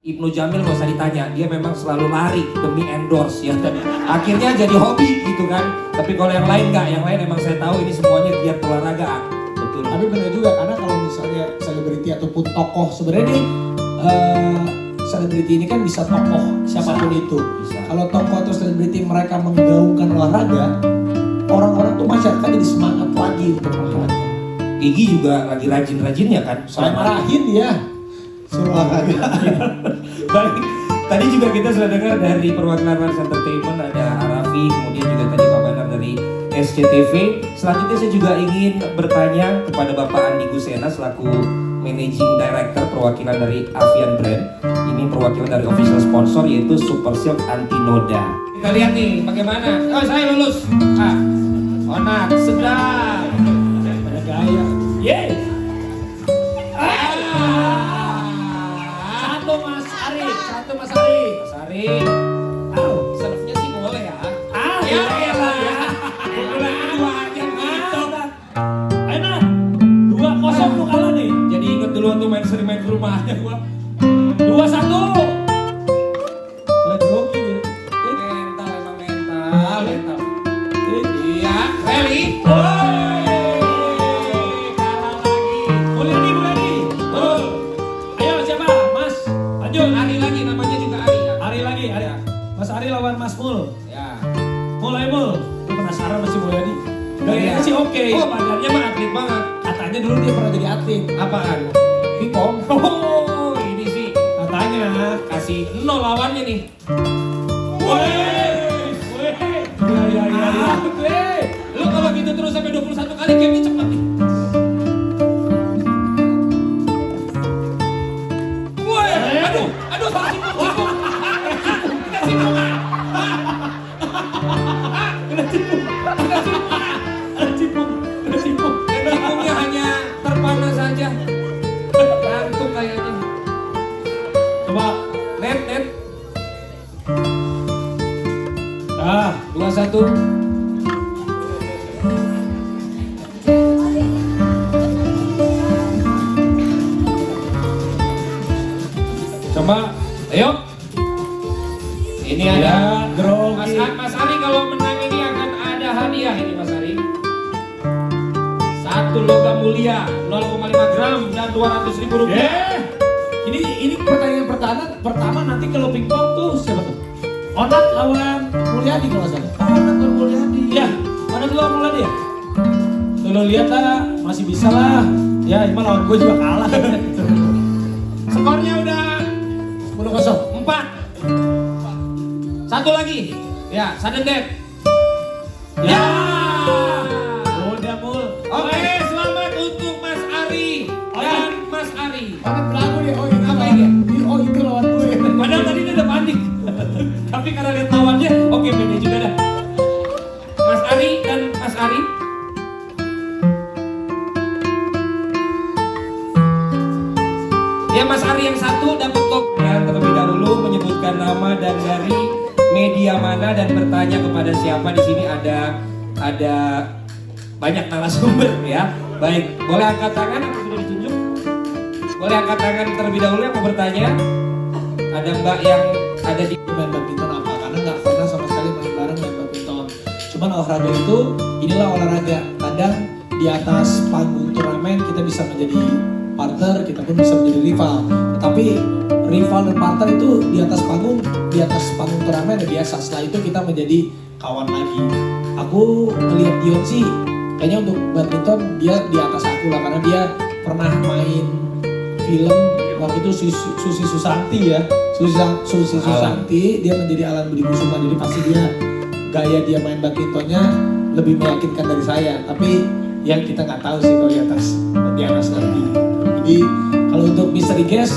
Ibnu Jamil gak usah ditanya, dia memang selalu lari demi endorse ya, dan akhirnya jadi hobi gitu kan. Tapi kalau yang lain enggak, yang lain emang saya tahu ini semuanya giat olahraga. Betul. Tapi benar juga, karena kalau misalnya selebriti ataupun tokoh, sebenarnya nih selebriti ini kan bisa tokoh siapapun itu. Bisa. Kalau tokoh atau selebriti mereka menggaungkan olahraga, orang-orang tuh masyarakat jadi semangat lagi untuk olahraga. Gigi juga lagi rajin-rajinnya kan. Saya marahin dia suruh olahraga. Baik, tadi juga kita sudah dengar dari perwakilan Rans Entertainment, ada Arafi, kemudian juga tadi Pak Banar dari SCTV. Selanjutnya saya juga ingin bertanya kepada Bapak Andi Gusena selaku Managing Director perwakilan dari Avian Brand. Ini perwakilan dari official sponsor yaitu Super Silk Anti Noda. Kita lihat nih bagaimana. Oh, saya lulus. Onak, sedang. Ada gaya. Yeay. Satu Mas Ari. Mas Ari. Serve-nya sih boleh ya. Ya elah ya. Udah dua aja gitu. Ayo Nat, 2-0 lu kalah nih. Jadi inget dulu waktu sering main ke rumahnya gua. 2-1. Sudah grogi ya. Mental emang mental. Iya, rally. Kalah lagi. Mulyadi. Betul. Ayo siapa? Mas. Lanjut. Ari lagi namanya juga Ari. Ari lagi. Mas Ari lawan Mas Mul. Ya. Mulai Mul. Lu penasaran masih Mulyadi? Gayanya Iya. sih oke. Oh, badannya mah atlet banget. Katanya dulu dia pernah jadi atlet. Apaan? Pingpong. Oh, ini sih Katanya. kasih 0 lawannya nih. Ya. Lu kalau gitu terus sampai 21 kali gamenya cepet nih. Woi, aduh, Tikungnya hanya terpana saja. Gantung kayaknya. Coba. Net. 2-1. Coba, ayo. Ini ada grogi. Mas Ari kalau menang ini akan ada hadiah ini Mas Ari. 1 logam mulia 0,5 gram dan 200.000 rupiah. Ini pertandingan pertama nanti kalau pingpong tuh siapa tuh? Onat lawan Mulyadi kalau nggak salah. Onat lawan Mulyadi. Iya, Onat lawan Mulyadi ya. Tuh lo lihat lah, masih bisa lah. Ya, emang lawan gue juga kalah. Skornya udah 10-0. 4. Satu lagi. Ya, sudden death. Ya. Udah Mul. Oke, selamat untuk Mas Ari dan Mas Ari. Onat belagu dia. Oh ini Apa apa ini? ini? Oh itu lawan gue. Padahal tadi dia udah panik. Tapi karena lihat lawannya, oke pede juga dah. Mas Ari dan Mas Ari. Ya Mas Ari yang satu dapat kok. Dan terlebih dahulu menyebutkan nama dan dari media mana dan bertanya kepada siapa. Di sini ada banyak narasumber ya. Baik, boleh angkat tangan atau sudah ditunjuk? Boleh angkat tangan terlebih dahulu yang mau bertanya. Ada Mbak yang ada di Main badminton apa? Karena nggak pernah sama sekali main bareng main badminton. Cuman olahraga itu, inilah olahraga. Kadang di atas panggung turnamen kita bisa menjadi partner, kita pun bisa menjadi rival. Tapi rival dan partner itu di atas panggung turnamen udah biasa. Setelah itu kita menjadi kawan lagi. Aku melihat Dion sih, kayaknya untuk badminton dia di atas aku lah, karena dia pernah main film waktu itu Susi Susanti ya. Susi Susanti, dia menjadi Alan Budi Kusuma, jadi pasti dia gaya dia main badmintonnya lebih meyakinkan dari saya. Tapi yang kita nggak tahu sih kalau di atas nanti. Jadi kalau untuk misteri guest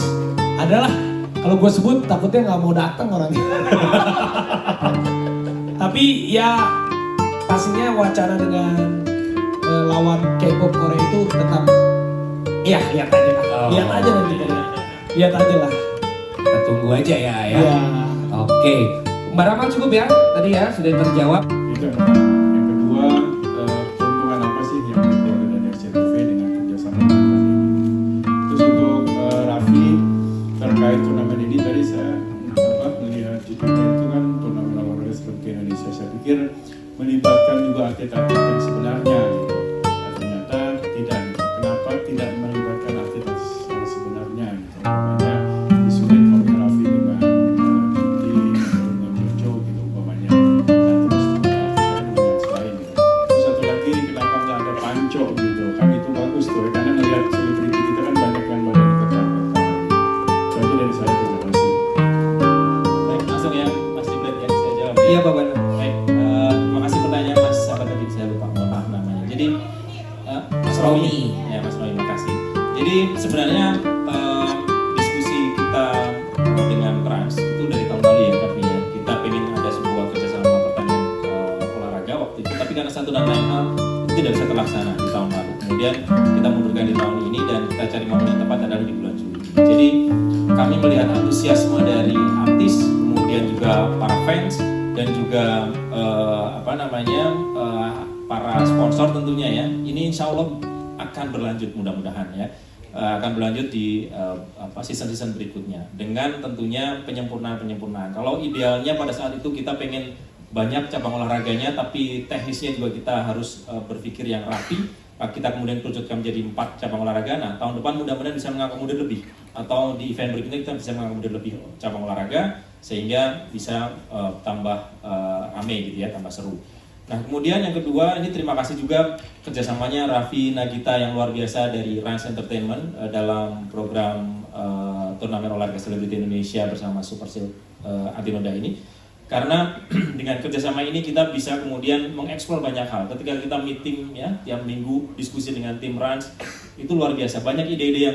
adalah kalau gue sebut takutnya nggak mau datang orangnya. Tapi ya pastinya wacana dengan lawan K-pop Korea itu tetap ya lihat aja lah. Lihat aja nanti kan. Lihat aja lah. Kita tunggu aja ya. Ya. Oke, Mbak Rama cukup ya tadi ya sudah terjawab. Itu yang pertama. Yang kedua, keuntungan apa sih yang diperoleh dari SCTV dengan kerjasama dengan Raffi ini? Terus untuk Raffi terkait turnamen ini tadi dua atlet-atlet yang sebenarnya gitu. Nah, ternyata tidak gitu. Kenapa tidak melibatkan atlet yang sebenarnya gitu. Makanya disulit koreografi dengan dengan Jojo gitu umpamanya. Dan terus saya dengan selain gitu. Terus satu lagi kenapa nggak ada Panco gitu. Kan itu bagus tuh ya. Karena melihat selebriti kita kan banyak yang badannya kekar-kekar gitu. Itu aja dari saya, terima kasih. Baik, langsung ya Mas Jibret ya, saya jawab. Iya Pak Banar. Baik, terima kasih pertanyaan Mas, apa tadi saya lupa, mohon maaf namanya. Jadi Mas Romi, ya Mas Romi, makasih. Jadi sebenarnya diskusi kita dengan Trans itu dari tahun lalu ya, tapi ya kita pengen ada sebuah kerjasama pertanian olahraga waktu itu, tapi karena satu dan lain hal itu tidak bisa terlaksana di tahun lalu. Kemudian kita mundurkan di tahun ini dan kita cari momen yang tepat adalah di bulan Juli. Jadi kami melihat antusiasme dari artis, kemudian juga para fans dan juga para sponsor tentunya ya. Ini insya Allah akan berlanjut mudah-mudahan ya. Akan berlanjut di season-season berikutnya dengan tentunya penyempurnaan. Kalau idealnya pada saat itu kita pengen banyak cabang olahraganya, tapi teknisnya juga kita harus berpikir yang rapi. Kita kemudian kerucutkan menjadi 4 cabang olahraga. Nah, tahun depan mudah-mudahan bisa mengakomodir lebih, atau di event berikutnya kita bisa mengakomodir lebih cabang olahraga sehingga bisa tambah rame gitu ya, tambah seru. Nah, kemudian yang kedua, ini terima kasih juga kerjasamanya Raffi Nagita yang luar biasa dari Rans Entertainment dalam program turnamen olahraga selebriti Indonesia bersama Super Shield Antinoda ini. Karena dengan kerjasama ini kita bisa kemudian mengeksplor banyak hal. Ketika kita meeting ya tiap minggu diskusi dengan tim Rans, itu luar biasa. Banyak ide-ide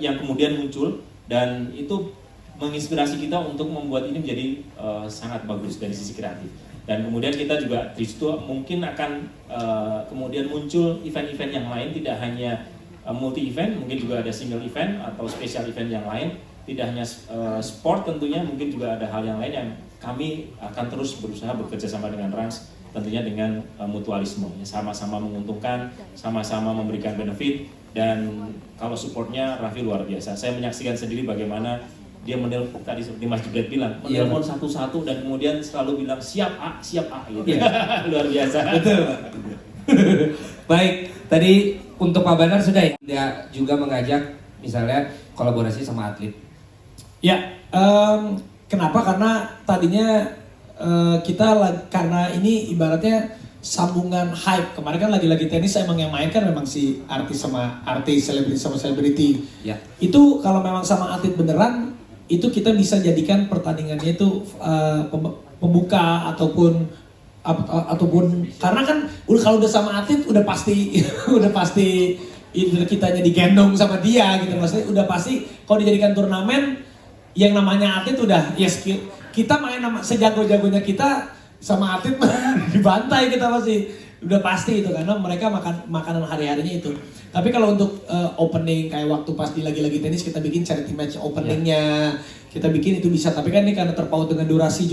yang kemudian muncul dan itu menginspirasi kita untuk membuat ini menjadi sangat bagus dari sisi kreatif. Dan kemudian kita juga di situ mungkin akan kemudian muncul event-event yang lain, tidak hanya multi event, mungkin juga ada single event atau special event yang lain. Tidak hanya sport tentunya, mungkin juga ada hal yang lain yang kami akan terus berusaha bekerja sama dengan Rans, tentunya dengan mutualisme, sama-sama menguntungkan, sama-sama memberikan benefit, dan kalau supportnya Raffi luar biasa. Saya menyaksikan sendiri bagaimana dia menelpon tadi seperti Mas Jibret bilang, menelpon satu-satu dan kemudian selalu bilang siap A gitu. Luar biasa. Betul. Baik, tadi untuk Pak Banar sudah ya, dia juga mengajak misalnya kolaborasi sama atlet. Ya, kenapa? Karena tadinya karena ini ibaratnya sambungan hype. Kemarin kan lagi-lagi tenis emang yang main kan memang si artis sama artis, selebriti sama selebriti. Ya. Itu kalau memang sama atlet beneran, itu kita bisa jadikan pertandingannya itu pembuka ataupun karena kan kalau udah sama atlet udah pasti kitanya digendong sama dia gitu, maksudnya udah pasti kalau dijadikan turnamen yang namanya atlet udah kita main sejago-jagonya kita sama atlet dibantai kita udah pasti itu, karena mereka makanan hari-harinya itu. Tapi kalau untuk opening kayak waktu pas lagi-lagi tenis kita bikin charity match openingnya, kita bikin itu bisa. Tapi kan ini karena terpaut dengan durasi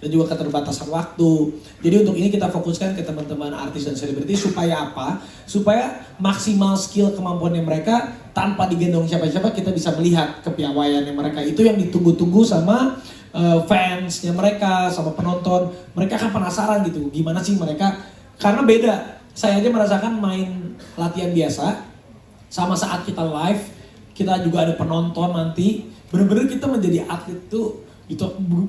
dan juga keterbatasan waktu. Jadi untuk ini kita fokuskan ke teman-teman artis dan selebriti supaya apa? Supaya maksimal skill kemampuannya mereka tanpa digendong siapa-siapa, kita bisa melihat kepiawaiannya mereka. Itu yang ditunggu-tunggu sama fansnya mereka, sama penonton. Mereka akan penasaran gitu, gimana sih mereka, karena beda. Saya aja merasakan main latihan biasa sama saat kita live, kita juga ada penonton nanti, bener-bener kita menjadi atlet tuh itu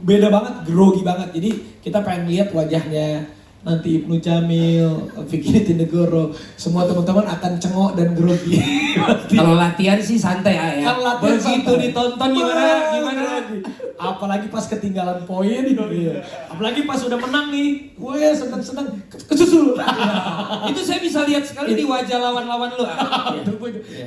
beda banget, grogi banget. Jadi kita pengen lihat wajahnya nanti Ibnu Jamil, Vicky Tinegoro, semua teman-teman akan cengok dan grogi. Kalau latihan sih santai ya. Begitu ditonton gimana? Apalagi pas ketinggalan poin, apalagi pas udah menang nih, gue seneng-seneng kesusul. Itu saya bisa lihat sekali di wajah lawan-lawan lu.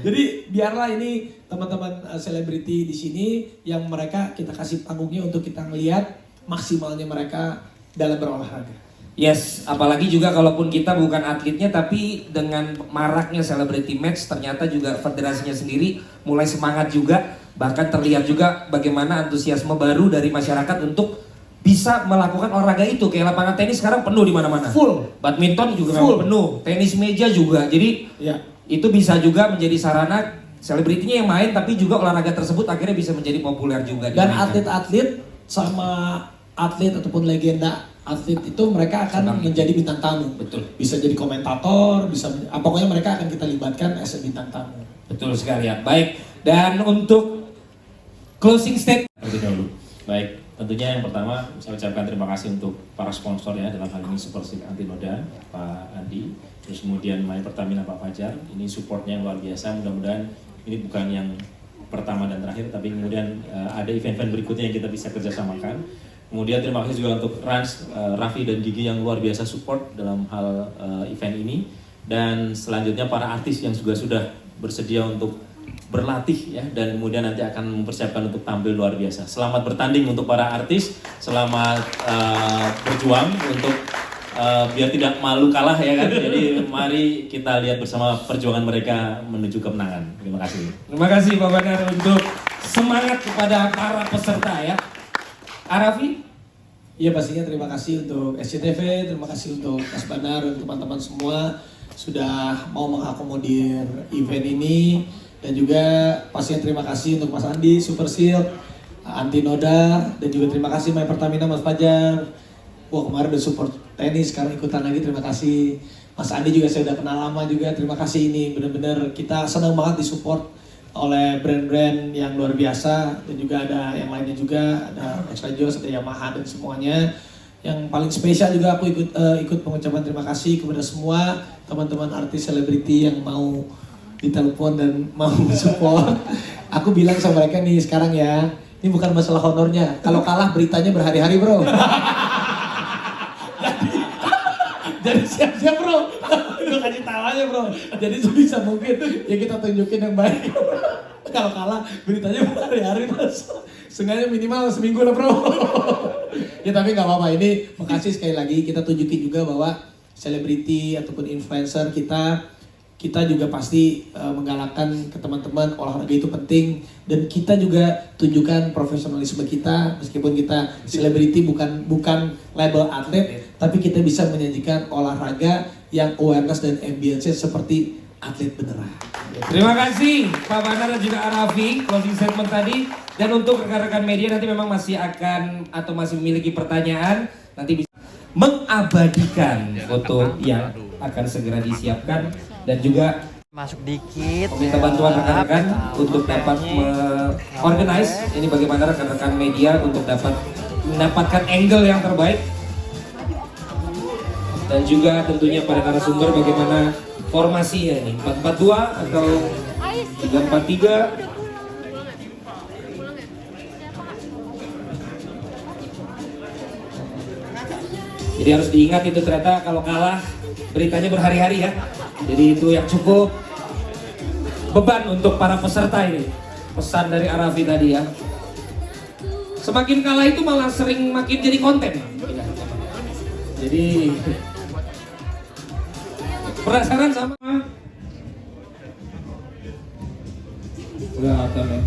Jadi biarlah ini teman-teman selebriti di sini yang mereka kita kasih panggungnya untuk kita ngelihat maksimalnya mereka dalam berolahraga. Yes, apalagi juga kalaupun kita bukan atletnya, tapi dengan maraknya celebrity match ternyata juga federasinya sendiri mulai semangat juga, bahkan terlihat juga bagaimana antusiasme baru dari masyarakat untuk bisa melakukan olahraga itu. Kayak lapangan tenis sekarang penuh di mana-mana. Full. Badminton juga penuh, tenis meja juga. Jadi itu bisa juga menjadi sarana selebritinya yang main, tapi juga olahraga tersebut akhirnya bisa menjadi populer juga. Dan atlet-atlet sama atlet ataupun legenda atlet itu mereka akan menjadi bintang tamu. Betul. Bisa jadi komentator, bisa pokoknya mereka akan kita libatkan as a bintang tamu. Betul sekali ya. Baik. Dan untuk closing statement Terlebih dahulu. Baik, tentunya yang pertama saya ucapkan terima kasih untuk para sponsor ya, dalam hal ini Supersil Antinoda, Pak Andi, terus kemudian My Pertamina Pak Fajar. Ini supportnya luar biasa. Mudah-mudahan ini bukan yang pertama dan terakhir, tapi kemudian ada event-event berikutnya yang kita bisa kerjasamakan. Kemudian terima kasih juga untuk Rans, Raffi dan Gigi yang luar biasa support dalam hal event ini. Dan selanjutnya para artis yang juga sudah bersedia untuk berlatih ya, dan kemudian nanti akan mempersiapkan untuk tampil luar biasa. Selamat bertanding untuk para artis, selamat berjuang untuk biar tidak malu kalah ya kan. Jadi mari kita lihat bersama perjuangan mereka menuju kemenangan. Terima kasih. Terima kasih Pak Banar untuk semangat kepada para peserta ya. Arafi? Iya pastinya terima kasih untuk SCTV, terima kasih untuk Mas Banar dan teman-teman semua sudah mau mengakomodir event ini, dan juga pastinya terima kasih untuk Mas Andi, Supersil, Antinoda, dan juga terima kasih My Pertamina Mas Fajar. Wah kemarin udah support tenis, sekarang ikutan lagi, terima kasih. Mas Andi juga saya udah kenal lama juga, terima kasih. Ini benar-benar kita senang banget disupport oleh brand-brand yang luar biasa, dan juga ada yang lainnya juga, ada Extra Joss, ada Yamaha dan semuanya. Yang paling spesial juga aku ikut pengucapan terima kasih kepada semua teman-teman artis selebriti yang mau ditelepon dan mau support. Aku bilang sama mereka nih sekarang ya, ini bukan masalah honornya. Kalau kalah beritanya berhari-hari bro. Jadi siap-siap bro. Gue kasih tahu aja bro. Jadi sebisa mungkin ya kita tunjukin yang baik. Kalau kalah beritanya berhari-hari mas. Sengaja minimal seminggu lah bro. Ya tapi nggak apa-apa. Ini makasih sekali lagi, kita tunjukin juga bahwa selebriti ataupun influencer kita juga pasti menggalakkan ke teman-teman, olahraga itu penting, dan kita juga tunjukkan profesionalisme kita. Meskipun kita selebriti bukan label atlet, tapi kita bisa menyajikan olahraga yang awareness dan ambience seperti atlet beneran. Terima kasih Pak Banar dan juga Arafi closing statement tadi. Dan untuk rekan-rekan media nanti memang masih akan atau masih memiliki pertanyaan, nanti bisa mengabadikan foto yang akan segera disiapkan, dan juga masuk dikit minta bantuan rekan-rekan untuk dapat organize ini bagaimana rekan-rekan media untuk dapat mendapatkan angle yang terbaik, dan juga tentunya pada narasumber bagaimana formasinya ini 4-4-2 atau 3-4-3. Jadi harus diingat itu, ternyata kalau kalah beritanya berhari-hari ya. Jadi itu yang cukup beban untuk para peserta ini. Pesan dari Arafi tadi ya. Semakin kalah itu malah sering makin jadi konten. Jadi penasaran sama kelihatan ya.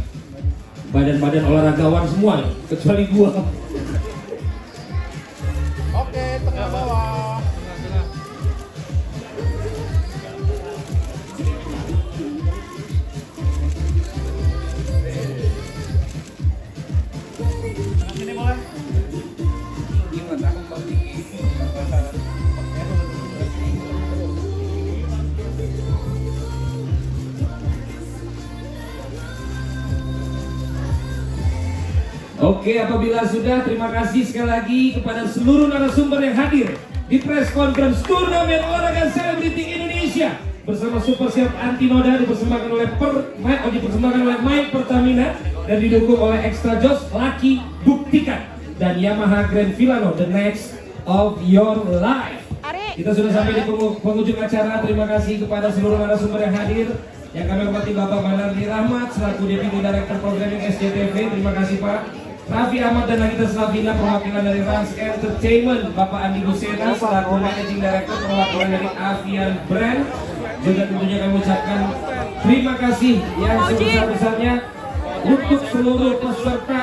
Badan-badan olahragawan semua nih, kecuali gua. oke tengah bawah Oke, apabila sudah, terima kasih sekali lagi kepada seluruh narasumber yang hadir di press conference turnamen olahraga selebriti Indonesia bersama Supersil Antinoda, dipersembahkan oleh My Pertamina dan didukung oleh Extra Joss, Lucky, Buktikan, dan Yamaha Grand Villano, the next of your life. Kita sudah sampai di penghujung acara. Terima kasih kepada seluruh narasumber yang hadir. Yang kami hormati Bapak Banardi Rahmat selaku Deputy Director Programming SCTV. Terima kasih Pak. Raffi Ahmad dan Nagita Slavina perwakilan dari Rans Entertainment. Bapak Andi Busena selaku Managing Director perwakilan dari Avian Brand. Juga tentunya kami ucapkan terima kasih yang sebesar-besarnya untuk seluruh peserta